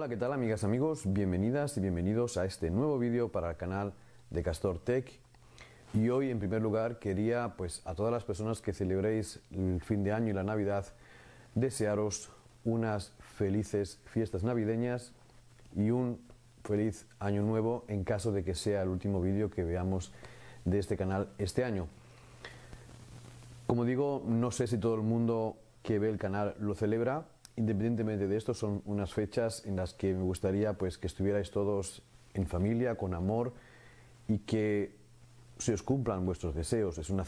Hola, ¿qué tal amigas, amigos? Bienvenidas y bienvenidos a este nuevo vídeo para el canal de Castor Tech. Y hoy, en primer lugar, quería, pues, a todas las personas que celebréis el fin de año y la Navidad, desearos unas felices fiestas navideñas y un feliz año nuevo en caso de que sea el último vídeo que veamos de este canal este año. Como digo, no sé si todo el mundo que ve el canal lo celebra. Independientemente de esto, son unas fechas en las que me gustaría, pues, que estuvierais todos en familia, con amor, y que se os cumplan vuestros deseos. Es una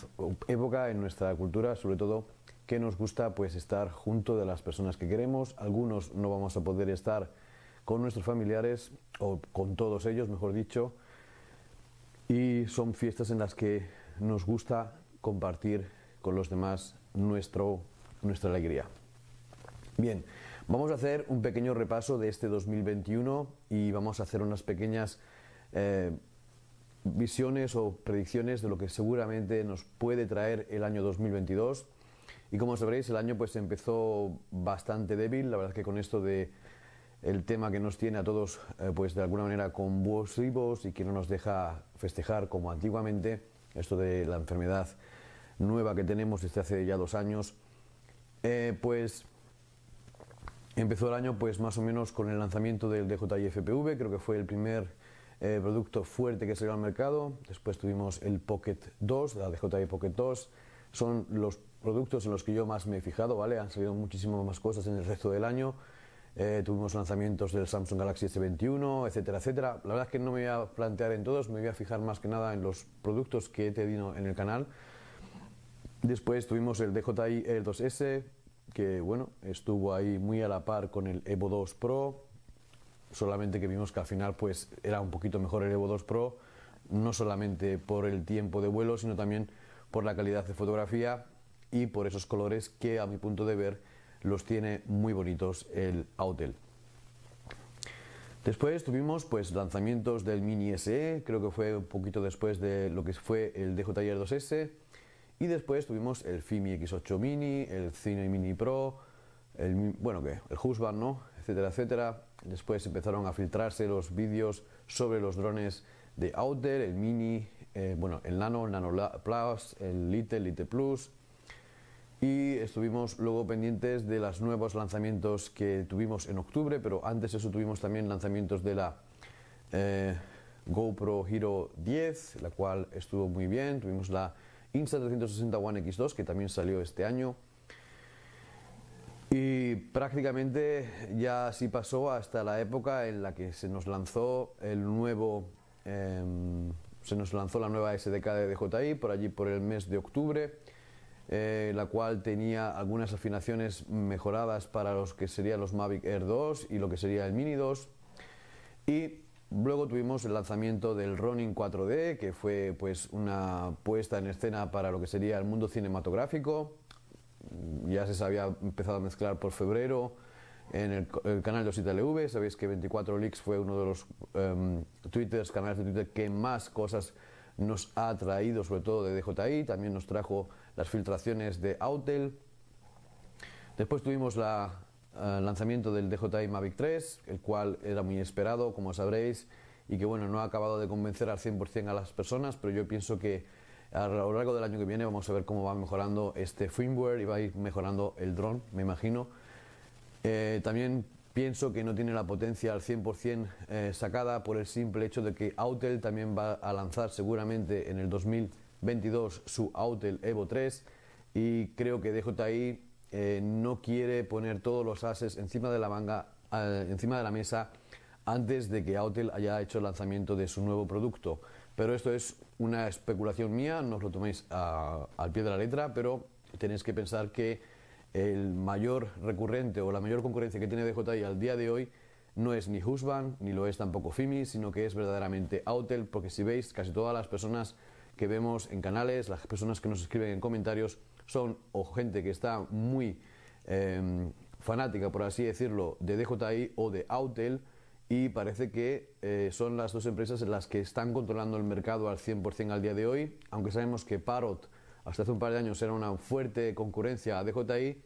época en nuestra cultura, sobre todo, que nos gusta, pues, estar junto de las personas que queremos. Algunos no vamos a poder estar con nuestros familiares, o con todos ellos, mejor dicho, y son fiestas en las que nos gusta compartir con los demás nuestra alegría. Bien, vamos a hacer un pequeño repaso de este 2021 y vamos a hacer unas pequeñas visiones o predicciones de lo que seguramente nos puede traer el año 2022. Y como sabréis, el año pues empezó bastante débil. La verdad es que con esto de el tema que nos tiene a todos pues de alguna manera convulsivos y que no nos deja festejar como antiguamente, esto de la enfermedad nueva que tenemos desde hace ya 2 años, pues empezó el año pues más o menos con el lanzamiento del DJI FPV. Creo que fue el primer producto fuerte que salió al mercado. Después tuvimos el Pocket 2, la DJI Pocket 2. Son los productos en los que yo más me he fijado, ¿vale? Han salido muchísimas más cosas en el resto del año. Tuvimos lanzamientos del Samsung Galaxy S21, etcétera, etcétera. La verdad es que no me voy a plantear en todos, me voy a fijar más que nada en los productos que he tenido en el canal. Después tuvimos el DJI Air 2S, que bueno, estuvo ahí muy a la par con el Evo 2 Pro, solamente que vimos que al final pues era un poquito mejor el Evo 2 Pro, no solamente por el tiempo de vuelo, sino también por la calidad de fotografía y por esos colores que a mi punto de ver los tiene muy bonitos el Autel. Después tuvimos pues lanzamientos del Mini SE, creo que fue un poquito después de lo que fue el DJI Air 2S. Y después tuvimos el Fimi X8 Mini, el Cine Mini Pro, el Husband, ¿no? Etcétera, etcétera. Después empezaron a filtrarse los vídeos sobre los drones de Autel, el Mini, el Nano, el Nano Plus, el Lite, el Lite Plus. Y estuvimos luego pendientes de los nuevos lanzamientos que tuvimos en octubre, pero antes de eso tuvimos también lanzamientos de la GoPro Hero 10, la cual estuvo muy bien. Tuvimos la Insta360 One X2, que también salió este año, y prácticamente ya así pasó hasta la época en la que se nos lanzó la nueva SDK de DJI, por allí por el mes de octubre, la cual tenía algunas afinaciones mejoradas para los que serían los Mavic Air 2 y lo que sería el Mini 2. Y luego tuvimos el lanzamiento del Ronin 4D, que fue pues una puesta en escena para lo que sería el mundo cinematográfico. Ya se había empezado a mezclar por febrero en el canal de OsitaLV. Sabéis que 24 Leaks fue uno de los canales de Twitter que más cosas nos ha traído, sobre todo de DJI. También nos trajo las filtraciones de Autel. Después tuvimos lanzamiento del DJI Mavic 3, el cual era muy esperado, como sabréis, y que bueno, no ha acabado de convencer al 100% a las personas, pero yo pienso que a lo largo del año que viene vamos a ver cómo va mejorando este firmware y va a ir mejorando el dron, me imagino. También pienso que no tiene la potencia al 100% sacada por el simple hecho de que Autel también va a lanzar seguramente en el 2022 su Autel Evo 3, y creo que DJI no quiere poner todos los ases encima de la mesa antes de que Autel haya hecho el lanzamiento de su nuevo producto. Pero esto es una especulación mía, no os lo toméis al pie de la letra, pero tenéis que pensar que el mayor recurrente o la mayor concurrencia que tiene DJI al día de hoy no es ni Husband, ni lo es tampoco Fimi, sino que es verdaderamente Autel, porque si veis, casi todas las personas que vemos en canales, las personas que nos escriben en comentarios, son o gente que está muy fanática, por así decirlo, de DJI o de Autel, y parece que son las dos empresas en las que están controlando el mercado al 100% al día de hoy. Aunque sabemos que Parrot hasta hace un par de años era una fuerte concurrencia a DJI,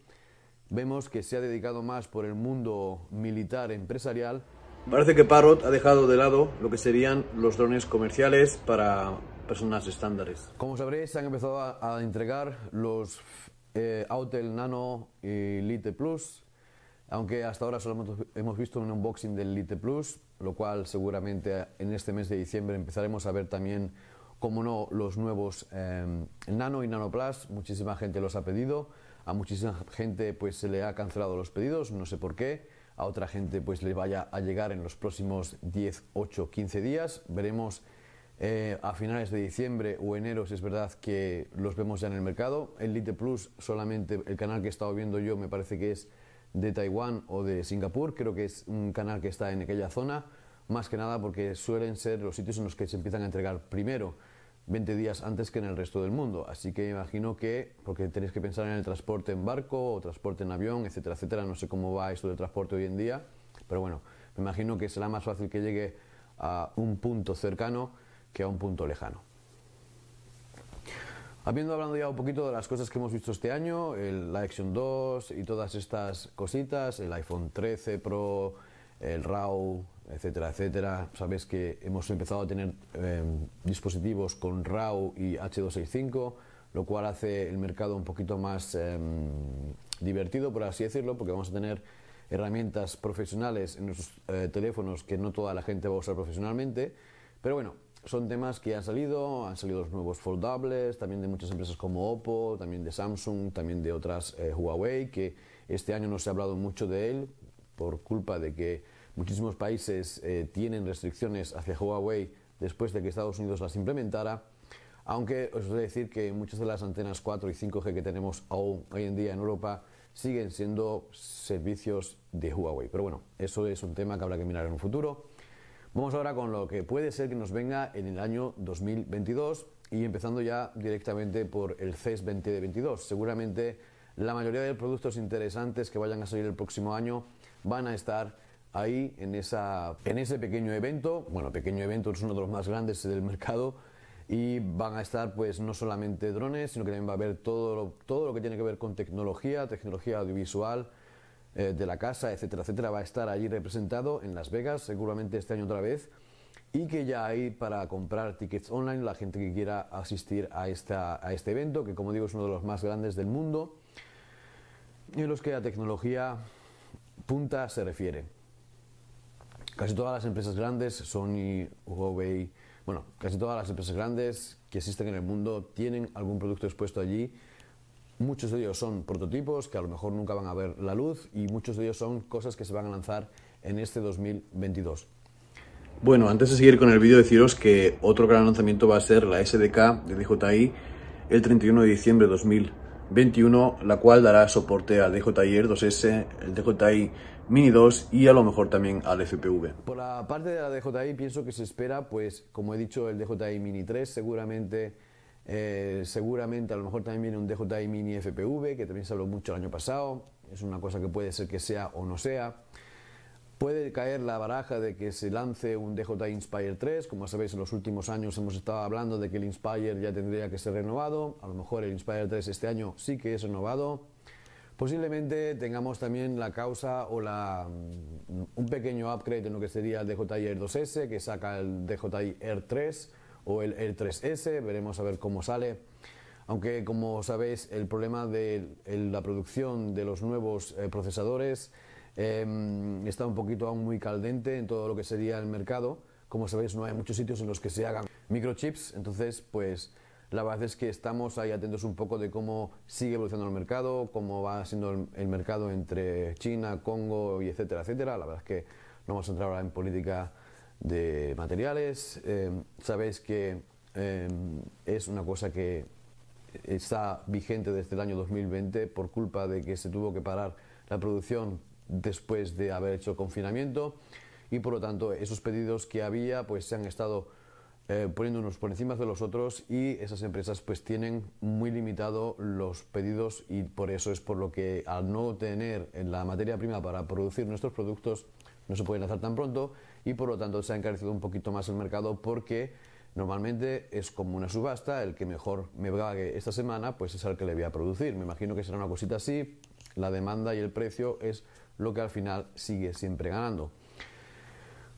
vemos que se ha dedicado más por el mundo militar empresarial Parece que Parrot ha dejado de lado lo que serían los drones comerciales para personas estándares. Como sabréis, se han empezado a entregar los Autel Nano y Lite Plus, aunque hasta ahora solo hemos visto un unboxing del Lite Plus, lo cual seguramente en este mes de diciembre empezaremos a ver también, como no, los nuevos Nano y Nano Plus. Muchísima gente los ha pedido, a muchísima gente pues se le ha cancelado los pedidos, no sé por qué, a otra gente pues le vaya a llegar en los próximos 10, 8, 15 días, veremos a finales de diciembre o enero si es verdad que los vemos ya en el mercado. El Lite Plus, solamente el canal que he estado viendo yo me parece que es de Taiwán o de Singapur, creo que es un canal que está en aquella zona, más que nada porque suelen ser los sitios en los que se empiezan a entregar primero, 20 días antes que en el resto del mundo, así que imagino que, porque tenéis que pensar en el transporte en barco o transporte en avión, etcétera, etcétera, no sé cómo va esto de transporte hoy en día, pero bueno, me imagino que será más fácil que llegue a un punto cercano que a un punto lejano. Habiendo hablado ya un poquito de las cosas que hemos visto este año, la Action 2 y todas estas cositas, el iPhone 13 Pro, el RAW, etcétera, etcétera. Sabéis que hemos empezado a tener dispositivos con RAW y H265, lo cual hace el mercado un poquito más divertido, por así decirlo, porque vamos a tener herramientas profesionales en nuestros teléfonos que no toda la gente va a usar profesionalmente, pero bueno, son temas que han salido los nuevos foldables, también de muchas empresas como Oppo, también de Samsung, también de otras Huawei, que este año no se ha hablado mucho de él por culpa de que muchísimos países tienen restricciones hacia Huawei después de que Estados Unidos las implementara, aunque os voy a decir que muchas de las antenas 4 y 5G que tenemos aún hoy en día en Europa siguen siendo servicios de Huawei, pero bueno, eso es un tema que habrá que mirar en un futuro. Vamos ahora con lo que puede ser que nos venga en el año 2022 y empezando ya directamente por el CES 2022. Seguramente la mayoría de productos interesantes que vayan a salir el próximo año van a estar ahí en ese pequeño evento. Bueno, pequeño evento, es uno de los más grandes del mercado, y van a estar pues no solamente drones, sino que también va a haber todo lo que tiene que ver con tecnología audiovisual, de la casa, etcétera, etcétera, va a estar allí representado en Las Vegas, seguramente este año otra vez, y que ya hay para comprar tickets online la gente que quiera asistir a este evento, que como digo es uno de los más grandes del mundo, y en los que la tecnología punta se refiere. Casi todas las empresas grandes, Sony, Huawei, bueno, casi todas las empresas grandes que existen en el mundo tienen algún producto expuesto allí. Muchos de ellos son prototipos que a lo mejor nunca van a ver la luz, y muchos de ellos son cosas que se van a lanzar en este 2022. Bueno, antes de seguir con el vídeo, deciros que otro gran lanzamiento va a ser la SDK de DJI el 31 de diciembre de 2021, la cual dará soporte al DJI Air 2S, el DJI Mini 2 y a lo mejor también al FPV. Por la parte de la DJI pienso que se espera, pues como he dicho, el DJI Mini 3 seguramente a lo mejor también viene un DJI Mini FPV, que también se habló mucho el año pasado, es una cosa que puede ser que sea o no sea. Puede caer la baraja de que se lance un DJI Inspire 3, como sabéis en los últimos años hemos estado hablando de que el Inspire ya tendría que ser renovado, a lo mejor el Inspire 3 este año sí que es renovado. Posiblemente tengamos también la causa o un pequeño upgrade en lo que sería el DJI Air 2S, que saca el DJI Air 3 o el Air 3S, veremos a ver cómo sale. Aunque como sabéis el problema de la producción de los nuevos procesadores está un poquito aún muy caldente en todo lo que sería el mercado. Como sabéis, no hay muchos sitios en los que se hagan microchips, entonces pues la verdad es que estamos ahí atentos un poco de cómo sigue evolucionando el mercado, cómo va siendo el mercado entre China, Congo y etcétera, etcétera. La verdad es que no vamos a entrar ahora en política de materiales. Sabéis que es una cosa que está vigente desde el año 2020 por culpa de que se tuvo que parar la producción después de haber hecho confinamiento, y por lo tanto esos pedidos que había pues se han estado poniendo unos por encima de los otros, y esas empresas pues tienen muy limitado los pedidos, y por eso es por lo que al no tener la materia prima para producir nuestros productos no se pueden lanzar tan pronto, y por lo tanto se ha encarecido un poquito más el mercado, porque normalmente es como una subasta, el que mejor me pague esta semana pues es el que le voy a producir. Me imagino que será una cosita así, la demanda y el precio es lo que al final sigue siempre ganando.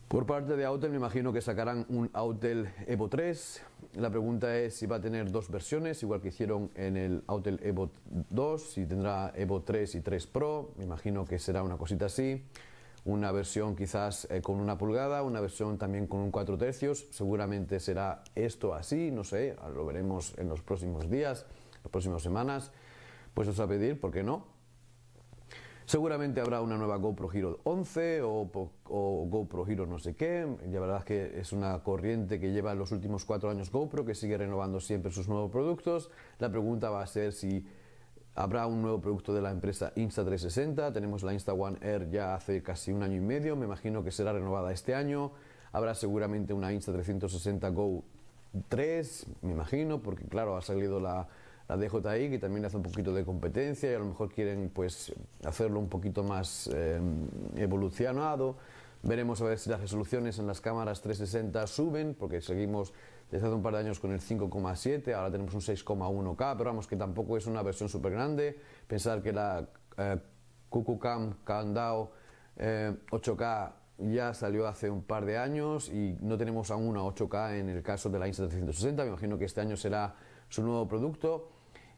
Por parte de Autel me imagino que sacarán un Autel Evo 3. La pregunta es si va a tener dos versiones, igual que hicieron en el Autel Evo 2, si tendrá Evo 3 y 3 Pro, me imagino que será una cosita así. Una versión quizás con 1 pulgada, una versión también con un 4/3, seguramente será esto así, no sé, lo veremos en los próximos días, las próximas semanas, pues os va a pedir, ¿por qué no? Seguramente habrá una nueva GoPro Hero 11 o GoPro Hero no sé qué. La verdad es que es una corriente que lleva los últimos 4 años GoPro, que sigue renovando siempre sus nuevos productos. La pregunta va a ser si habrá un nuevo producto de la empresa Insta360. Tenemos la Insta1 Air ya hace casi 1 año y medio. Me imagino que será renovada este año. Habrá seguramente una Insta360 Go 3, me imagino, porque claro, ha salido la DJI, que también hace un poquito de competencia y a lo mejor quieren pues hacerlo un poquito más evolucionado. Veremos a ver si las resoluciones en las cámaras 360 suben, porque seguimos desde hace un par de años con el 5,7, ahora tenemos un 6,1K, pero vamos, que tampoco es una versión súper grande. Pensar que la QQCam Countdown 8K ya salió hace un par de años y no tenemos aún una 8K en el caso de la Insta360. Me imagino que este año será su nuevo producto.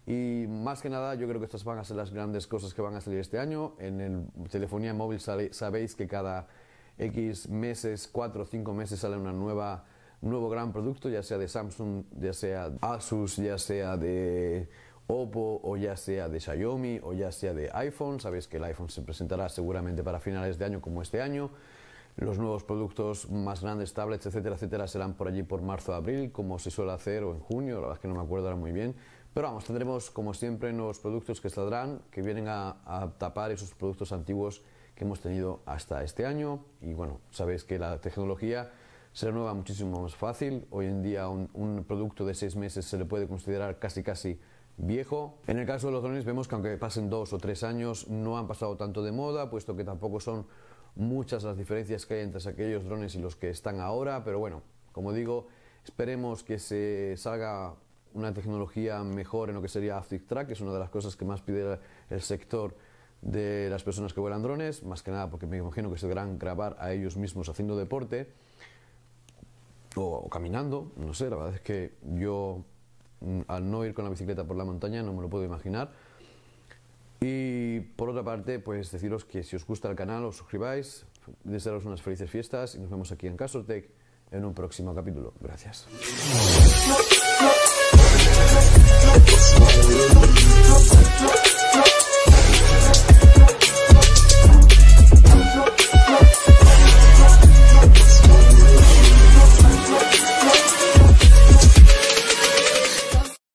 Y más que nada, yo creo que estas van a ser las grandes cosas que van a salir este año. En el telefonía móvil sabéis que cada X meses, 4 o 5 meses, sale un nuevo gran producto, ya sea de Samsung, ya sea de Asus, ya sea de Oppo, o ya sea de Xiaomi, o ya sea de iPhone. Sabéis que el iPhone se presentará seguramente para finales de año como este año. Los nuevos productos más grandes, tablets, etcétera, etcétera, serán por allí por marzo o abril, como se suele hacer, o en junio, la verdad es que no me acuerdo ahora muy bien. Pero vamos, tendremos como siempre nuevos productos que saldrán, que vienen a tapar esos productos antiguos que hemos tenido hasta este año. Y bueno, sabéis que la tecnología se renueva muchísimo más fácil. Hoy en día un producto de 6 meses se le puede considerar casi viejo. En el caso de los drones vemos que aunque pasen 2 o 3 años no han pasado tanto de moda, puesto que tampoco son muchas las diferencias que hay entre aquellos drones y los que están ahora. Pero bueno, como digo, esperemos que se salga una tecnología mejor en lo que sería Active Track, que es una de las cosas que más pide el sector de las personas que vuelan drones, más que nada porque me imagino que se deberán grabar a ellos mismos haciendo deporte o caminando, no sé, la verdad es que yo al no ir con la bicicleta por la montaña no me lo puedo imaginar. Y por otra parte, pues deciros que si os gusta el canal os suscribáis, desearos unas felices fiestas y nos vemos aquí en Casortech en un próximo capítulo. Gracias.